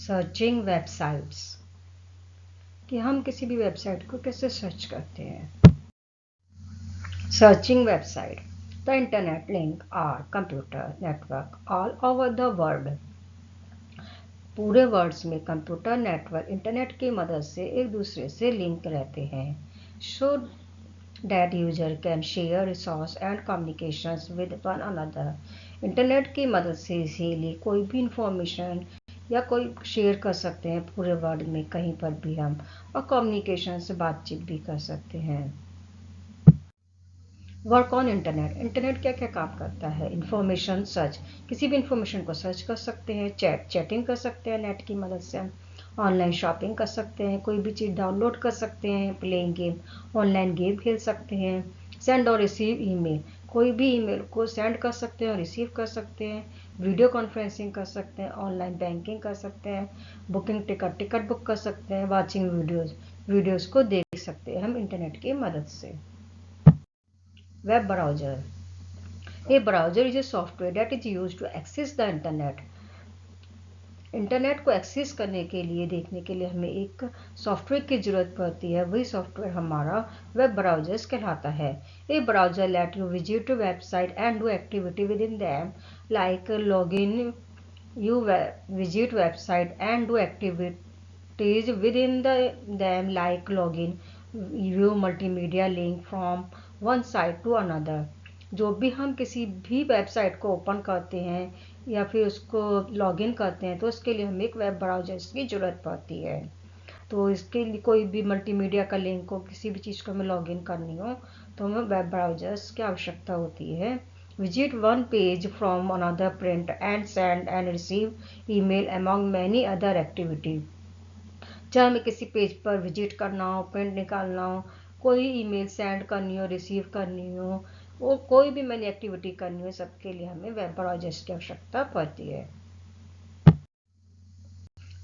Searching websites, कि हम किसी भी वेबसाइट को कैसे सर्च करते हैं। Searching website, the internet link are computer network all over the world. पूरे वर्ल्ड में कंप्यूटर नेटवर्क इंटरनेट की मदद से एक दूसरे से लिंक रहते हैं, so that user can share resource and communications with one another. Internet की मदद से इसीलिए कोई भी इंफॉर्मेशन या कोई शेयर कर सकते हैं पूरे वर्ल्ड में कहीं पर भी हम, और कम्युनिकेशन से बातचीत भी कर सकते हैं। वर्क ऑन इंटरनेट, इंटरनेट क्या क्या काम करता है। इंफॉर्मेशन सर्च, किसी भी इंफॉर्मेशन को सर्च कर सकते हैं। चैटिंग कर सकते हैं नेट की मदद से। ऑनलाइन शॉपिंग कर सकते हैं, कोई भी चीज़ डाउनलोड कर सकते हैं। प्लेइंग गेम, ऑनलाइन गेम खेल सकते हैं। सेंड और रिसीव ईमेल, कोई भी ईमेल को सेंड कर सकते हैं और रिसीव कर सकते हैं। वीडियो कॉन्फ्रेंसिंग कर सकते हैं। ऑनलाइन बैंकिंग कर सकते हैं। बुकिंग टिकट बुक कर सकते हैं। वॉचिंग वीडियोज़ को देख सकते हैं हम इंटरनेट की मदद से। Web browser, a browser is a software that is used to access the internet। Internet को एक्सेस करने के लिए, देखने के लिए हमें एक सॉफ्टवेयर की ज़रूरत पड़ती है, वही सॉफ्टवेयर हमारा वेब ब्राउजर्स कहलाता है। A browser let you visit website and do activity with in them like log in. You visit website and do activities with in them like log in, view multimedia link from one site to another. जो भी हम किसी भी website को open करते हैं या फिर उसको लॉगिन करते हैं, तो उसके लिए हमें एक वेब ब्राउज़र की ज़रूरत पड़ती है। तो इसके लिए कोई भी मल्टीमीडिया का लिंक हो, किसी भी चीज़ को हमें लॉगिन करनी हो, तो हमें वेब ब्राउज़र्स की आवश्यकता होती है। Visit one page from another, print and send and receive email among many other activity. चाहे हमें किसी पेज पर विजिट करना हो, प्रिंट निकालना हो, कोई ईमेल सेंड करनी हो, रिसीव करनी हो, वो कोई भी मैंने एक्टिविटी करनी हो, सबके लिए हमें वेब ब्राउजर्स की आवश्यकता पड़ती है।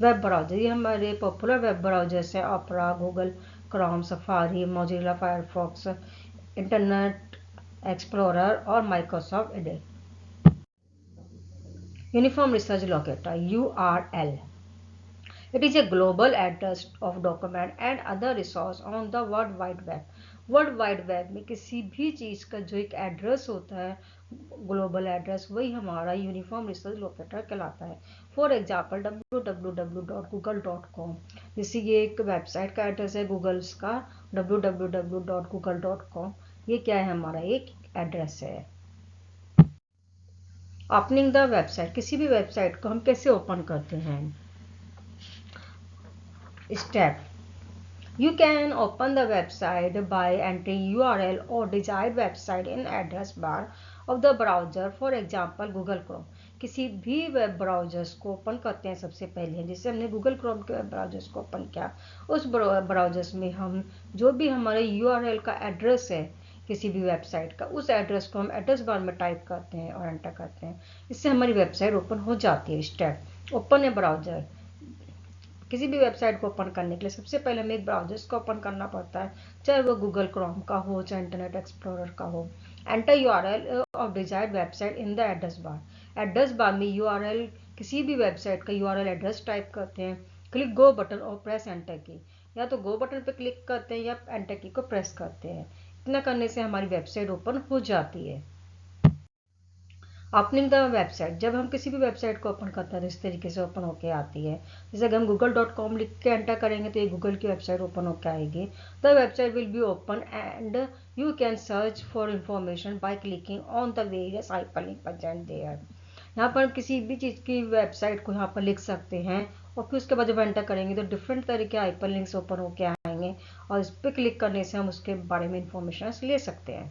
वेब ब्राउजर, ये हमारे पॉपुलर वेब ब्राउजर्स हैं Opera, Google Chrome, Safari, Mozilla Firefox, Internet Explorer और Microsoft Edge. Uniform research locator, URL, it is a global address of document and other resource on the world wide web। World wide web में किसी भी चीज़ का जो एक address होता है, global address, वही हमारा यूनिफॉर्म रिसर्च लोकेटर कहलाता है। फॉर एग्जांपल www.google.com, जैसे ये एक वेबसाइट का एड्रेस है गूगल्स का, www.google.com, ये क्या है, हमारा एक एड्रेस है। ओपनिंग द वेबसाइट, किसी भी वेबसाइट को हम कैसे ओपन करते हैं। Step, you can open the website by entering URL or desired website in address bar of the browser, for example Google Chrome। किसी भी वेब ब्राउजर्स को ओपन करते हैं सबसे पहले, जैसे हमने गूगल क्रोम के वेब ब्राउजर्स को ओपन किया, उस ब्राउजर्स में हम जो भी हमारे URL का एड्रेस है किसी भी वेबसाइट का, उस एड्रेस को हम एड्रेस बार में टाइप करते हैं और एंटर करते हैं, इससे हमारी वेबसाइट ओपन हो जाती है। स्टेप, ओपन ए ब्राउजर, किसी भी वेबसाइट को ओपन करने के लिए सबसे पहले हमें एक ब्राउजर को ओपन करना पड़ता है, चाहे वो गूगल क्रोम का हो, चाहे इंटरनेट एक्सप्लोरर का हो। Enter URL of desired website in the address bar, address bar में URL, किसी भी वेबसाइट का URL एड्रेस टाइप करते हैं। क्लिक गो बटन और प्रेस एंटर की, या तो गो बटन पर क्लिक करते हैं या एंटर की को प्रेस करते हैं। इतना करने से हमारी वेबसाइट ओपन हो जाती है। ओपनिंग द वेबसाइट, जब हम किसी भी वेबसाइट को ओपन करते हैं तो इस तरीके से ओपन होके आती है। जैसे अगर हम google.com लिख के एंटर करेंगे तो ये गूगल की वेबसाइट ओपन होके आएगी। The website will be open and you can search for information by clicking on the various hyperlink present there. यहाँ पर हम किसी भी चीज़ की वेबसाइट को यहाँ पर लिख सकते हैं, और फिर उसके बाद जब एंटर करेंगे तो डिफरेंट तरह के हाइपरलिंक्स ओपन होके आएंगे, और इस पर क्लिक करने से हम उसके बारे में इंफॉर्मेशन ले सकते हैं।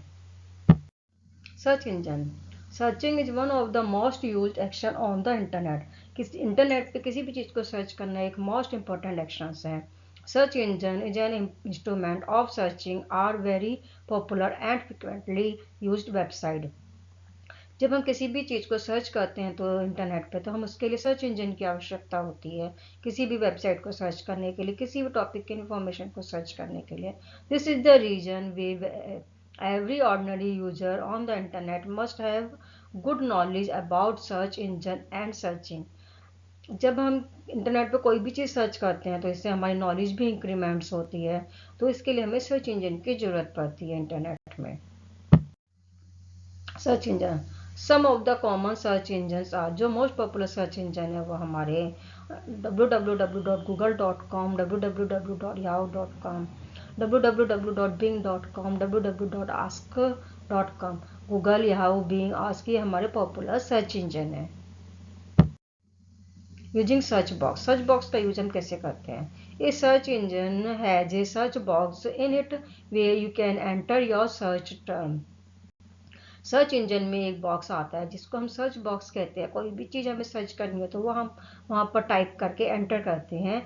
Search engine, searching is one of the most used action on the internet. किसी इंटरनेट पे किसी भी चीज़ को सर्च करना एक मोस्ट इंपॉर्टेंट एक्शन है। Search engine is an instrument of searching are very popular and frequently used website. जब हम किसी भी चीज़ को सर्च करते हैं तो इंटरनेट पे, तो हम उसके लिए सर्च इंजन की आवश्यकता होती है। किसी भी वेबसाइट को सर्च करने के लिए, किसी भी टॉपिक की इंफॉर्मेशन को सर्च करने के लिए। This is the reason we every ordinary user on the internet must have good knowledge about search engine and searching। जब हम इंटरनेट पे कोई भी चीज़ सर्च करते हैं तो इससे हमारी नॉलेज भी इंक्रीमेंट्स होती है, तो इसके लिए हमें सर्च इंजन की ज़रूरत पड़ती है इंटरनेट में। Search engine, some of the common search engines are, जो मोस्ट पॉपुलर सर्च इंजन है वो हमारे www.google.com, www.yahoo.com, www.bing.com, www.ask.com। Google, Yahoo, Bing, Ask ये हमारे पॉपुलर सर्च इंजन है। Using search box, search box का यूज हम कैसे करते हैं? A search engine has a search box in it way you can enter your search term. Search engine में एक बॉक्स आता है जिसको हम सर्च बॉक्स कहते हैं। कोई भी चीज़ हमें सर्च करनी है तो वो हम वहाँ पर टाइप करके एंटर करते हैं।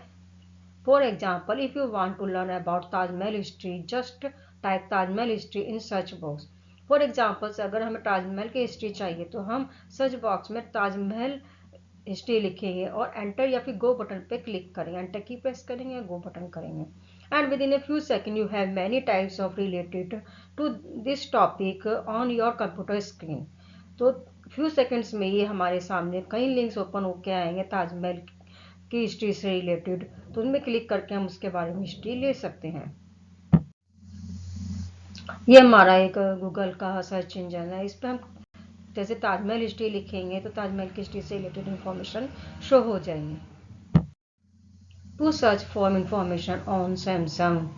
For example, if you want to learn about Taj Mahal history, just type Taj Mahal history in search box. For example, अगर हमें ताजमहल की हिस्ट्री चाहिए तो हम सर्च बॉक्स में ताजमहल हिस्ट्री लिखेंगे और एंटर या फिर गो बटन पे क्लिक करेंगे। एंटर की प्रेस करेंगे, गो बटन करेंगे, and with in a few seconds you have many types of related to this topic on your computer screen। तो फ्यू सेकंड्स में ये हमारे सामने कई लिंक्स ओपन होके आएंगे ताजमहल की हिस्ट्री से रिलेटेड, तो उनमें क्लिक करके हम उसके बारे में हिस्ट्री ले सकते हैं। ये हमारा एक गूगल का सर्च इंजन है। इस पर हम जैसे ताजमहल हिस्ट्री लिखेंगे तो ताजमहल की हिस्ट्री से रिलेटेड इंफॉर्मेशन शो हो जाएंगी। To search for information on Samsung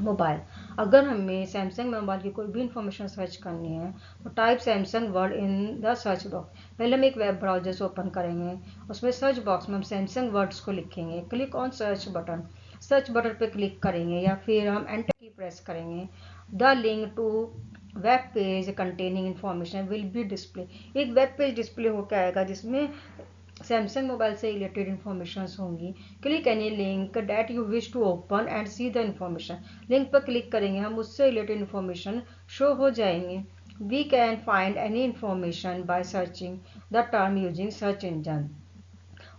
mobile, अगर हमें सैमसंग मोबाइल की कोई भी इंफॉर्मेशन सर्च करनी है तो type Samsung word in the search box. पहले हम एक वेब ब्राउजर से ओपन करेंगे, उसमें सर्च बॉक्स में हम सैमसंग वर्ड्स को लिखेंगे, click on search button, search button पे क्लिक करेंगे या फिर हम एंटर की प्रेस करेंगे। The link to web page containing information will be display, एक वेब पेज डिस्प्ले होकर आएगा जिसमें सैमसंग मोबाइल से रिलेटेड इंफॉर्मेशन होंगी। Click any link that you wish to open and see the information, link पर click करेंगे हम उससे रिलेटेड इंफॉर्मेशन शो हो जाएंगे। We can find any information by searching the term using search engine,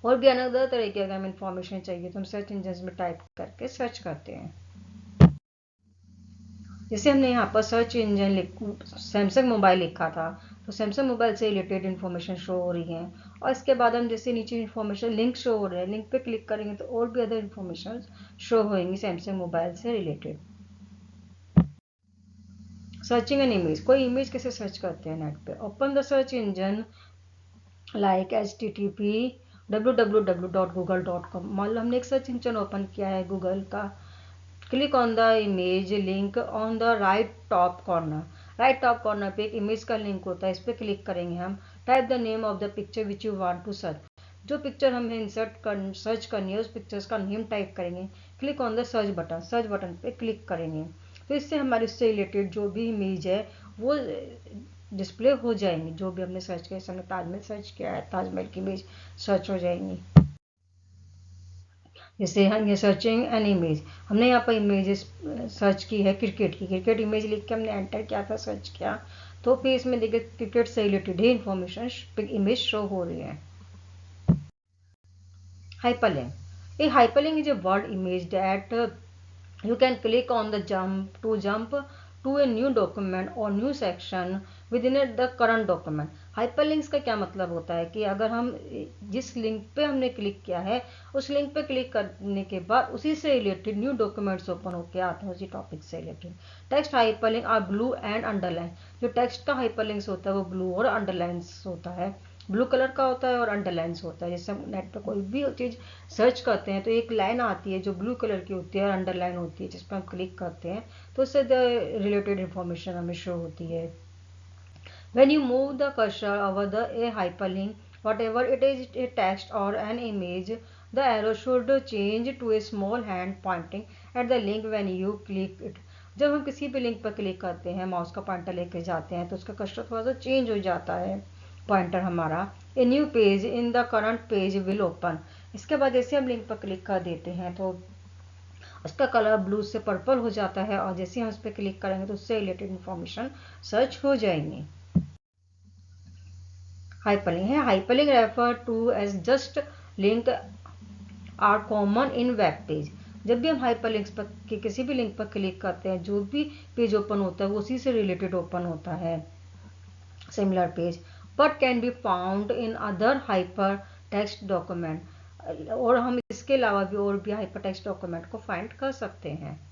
और भी another तरीके अगर हमें इंफॉर्मेशन चाहिए तो हम सर्च इंजन में टाइप करके सर्च करते हैं। जैसे हमने यहाँ पर सर्च इंजन सैमसंग मोबाइल लिखा था तो सैमसंग मोबाइल से रिलेटेड इन्फॉर्मेशन शो हो रही है, और इसके बाद हम जैसे नीचे इन्फॉर्मेशन लिंक शो हो रहे हैं, लिंक पे क्लिक करेंगे तो और भी अदर इन्फॉर्मेशन शो होंगी सैमसंग मोबाइल से रिलेटेड। सर्चिंग एन इमेज, कोई इमेज कैसे सर्च करते हैं नेट पे? Open the search engine like http www.google.com। मान लो हमने एक सर्च इंजन ओपन किया है गूगल का, click on the image link on the right top corner, right top corner पे एक इमेज का लिंक होता है, इस पर क्लिक करेंगे हम। Type the name of the picture which you want to search, जो पिक्चर हमें सर्च करनी है उस पिक्चर्स का नेम टाइप करेंगे। Click on the search button, search button पे क्लिक करेंगे तो इससे हमारे उससे रिलेटेड जो भी इमेज है वो डिस्प्ले हो जाएंगी। जो भी हमने सर्च किया, हमने ताजमहल सर्च किया है, ताजमहल की इमेज सर्च हो जाएंगी। जैसे हम ये सर्चिंग एन इमेज, हमने यहाँ पर इमेजेस सर्च की है क्रिकेट की, क्रिकेट इमेज लिख के हमने एंटर किया था, सर्च किया, तो फिर इसमें देखिए क्रिकेट से रिलेटेड ही इंफॉर्मेशन इमेज शो हो रही है। Hyperlink, A hyperlink is a word image that you can click on the jump to a new document or new section within the current document। Hyperlinks का क्या मतलब होता है कि अगर हम जिस लिंक पे हमने क्लिक किया है उस लिंक पे क्लिक करने के बाद उसी से रिलेटेड न्यू डॉक्यूमेंट्स ओपन होकर आते हैं उसी टॉपिक से related. Text hyperlink are blue and underline, जो टेक्स्ट का हाइपरलिंक्स होता है वो ब्लू और अंडरलाइंस होता है, ब्लू कलर का होता है और अंडरलाइंस होता है। जैसे हम नेट पर कोई भी चीज़ सर्च करते हैं तो एक लाइन आती है जो ब्लू कलर की होती है और अंडरलाइन होती है, जिस पर हम क्लिक करते हैं तो उससे रिलेटेड इंफॉर्मेशन हमें शो होती है। When you move the cursor over a hyperlink, whatever it is, a text or an image, the arrow should change to a small hand pointing at the link when you click it। जब हम किसी भी link पर click करते हैं, mouse का pointer लेके जाते हैं तो उसका कर्सर थोड़ा सा चेंज हो जाता है, पॉइंटर हमारा। A new page in the current page will open, इसके बाद जैसे हम लिंक पर क्लिक कर देते हैं तो उसका कलर ब्लू से पर्पल हो जाता है, और जैसे हम उस पर क्लिक करेंगे तो उससे रिलेटेड इंफॉर्मेशन सर्च हो जाएंगी। हाइपरलिंक है, hyperlink refer to as just link are common in web page. जब भी हम हाइपरलिंक्स पर किसी भी लिंक पर क्लिक करते हैं जो भी पेज ओपन होता है वो उसी से रिलेटेड ओपन होता है, similar page, but can be found in other hyper text document. और हम इसके अलावा भी और भी हाइपरटेक्स्ट डॉक्यूमेंट को फाइंड कर सकते हैं।